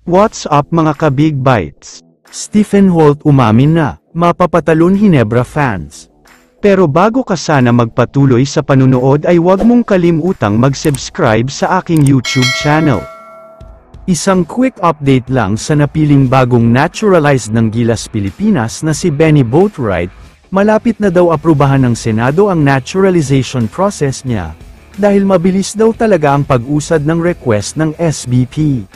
What's up mga ka-Big Bites? Stephen Holt umamin na, mapapatalon Hinebra fans. Pero bago ka sana magpatuloy sa panunood ay huwag mong kalimutang mag-subscribe sa aking YouTube channel. Isang quick update lang sa napiling bagong naturalized ng Gilas Pilipinas na si Benny Boatwright, malapit na daw aprubahan ng Senado ang naturalization process niya, dahil mabilis daw talaga ang pag-usad ng request ng SBP.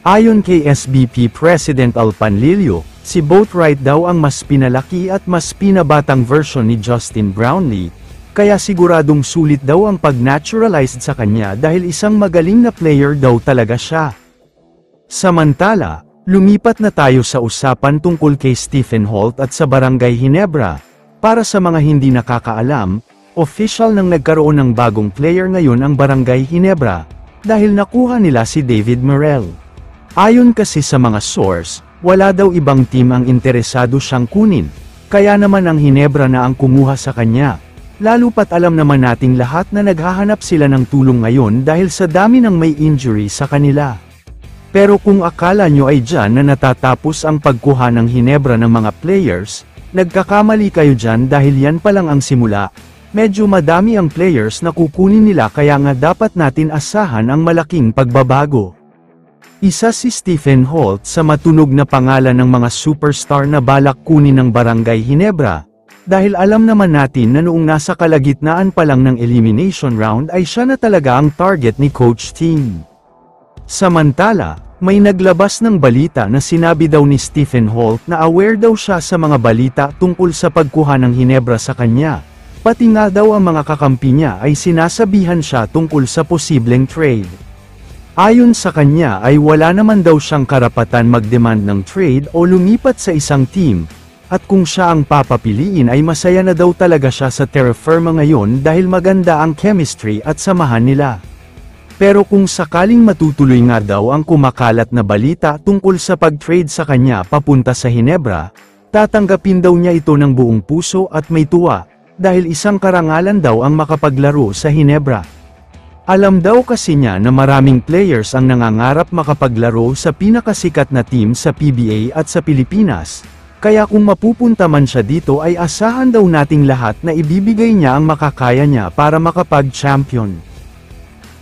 Ayon kay SBP President Al Panlilio, si Boatwright daw ang mas pinalaki at mas pinabatang version ni Justin Brownlee, kaya siguradong sulit daw ang pag-naturalized sa kanya dahil isang magaling na player daw talaga siya. Samantala, lumipat na tayo sa usapan tungkol kay Stephen Holt at sa Barangay Hinebra. Para sa mga hindi nakakaalam, official nang nagkaroon ng bagong player ngayon ang Barangay Hinebra, dahil nakuha nila si David Morel. Ayon kasi sa mga source, wala daw ibang team ang interesado siyang kunin, kaya naman ang Hinebra na ang kumuha sa kanya. Lalo pat alam naman nating lahat na naghahanap sila ng tulong ngayon dahil sa dami ng may injury sa kanila. Pero kung akala nyo ay dyan na natatapos ang pagkuha ng Hinebra ng mga players, nagkakamali kayo dyan dahil yan pa lang ang simula. Medyo madami ang players na kukunin nila kaya nga dapat natin asahan ang malaking pagbabago. Isa si Stephen Holt sa matunog na pangalan ng mga superstar na balak kunin ng Barangay Hinebra, dahil alam naman natin na noong nasa kalagitnaan pa lang ng elimination round ay siya na talaga ang target ni Coach Ting. Samantala, may naglabas ng balita na sinabi daw ni Stephen Holt na aware daw siya sa mga balita tungkol sa pagkuha ng Hinebra sa kanya, pati nga daw ang mga kakampi niya ay sinasabihan siya tungkol sa posibleng trade. Ayon sa kanya ay wala naman daw siyang karapatan mag-demand ng trade o lumipat sa isang team, at kung siya ang papapiliin ay masaya na daw talaga siya sa Terra Firma ngayon dahil maganda ang chemistry at samahan nila. Pero kung sakaling matutuloy nga daw ang kumakalat na balita tungkol sa pag-trade sa kanya papunta sa Hinebra, tatanggapin daw niya ito ng buong puso at may tuwa, dahil isang karangalan daw ang makapaglaro sa Hinebra. Alam daw kasi niya na maraming players ang nangangarap makapaglaro sa pinakasikat na team sa PBA at sa Pilipinas, kaya kung mapupunta man siya dito ay asahan daw nating lahat na ibibigay niya ang makakaya niya para makapag-champion.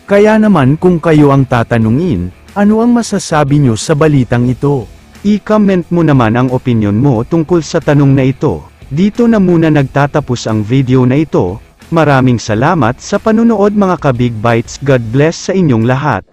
Kaya naman kung kayo ang tatanungin, ano ang masasabi niyo sa balitang ito? I-comment mo naman ang opinion mo tungkol sa tanong na ito. Dito na muna nagtatapos ang video na ito. Maraming salamat sa panunood mga ka-Big Bites. God bless sa inyong lahat.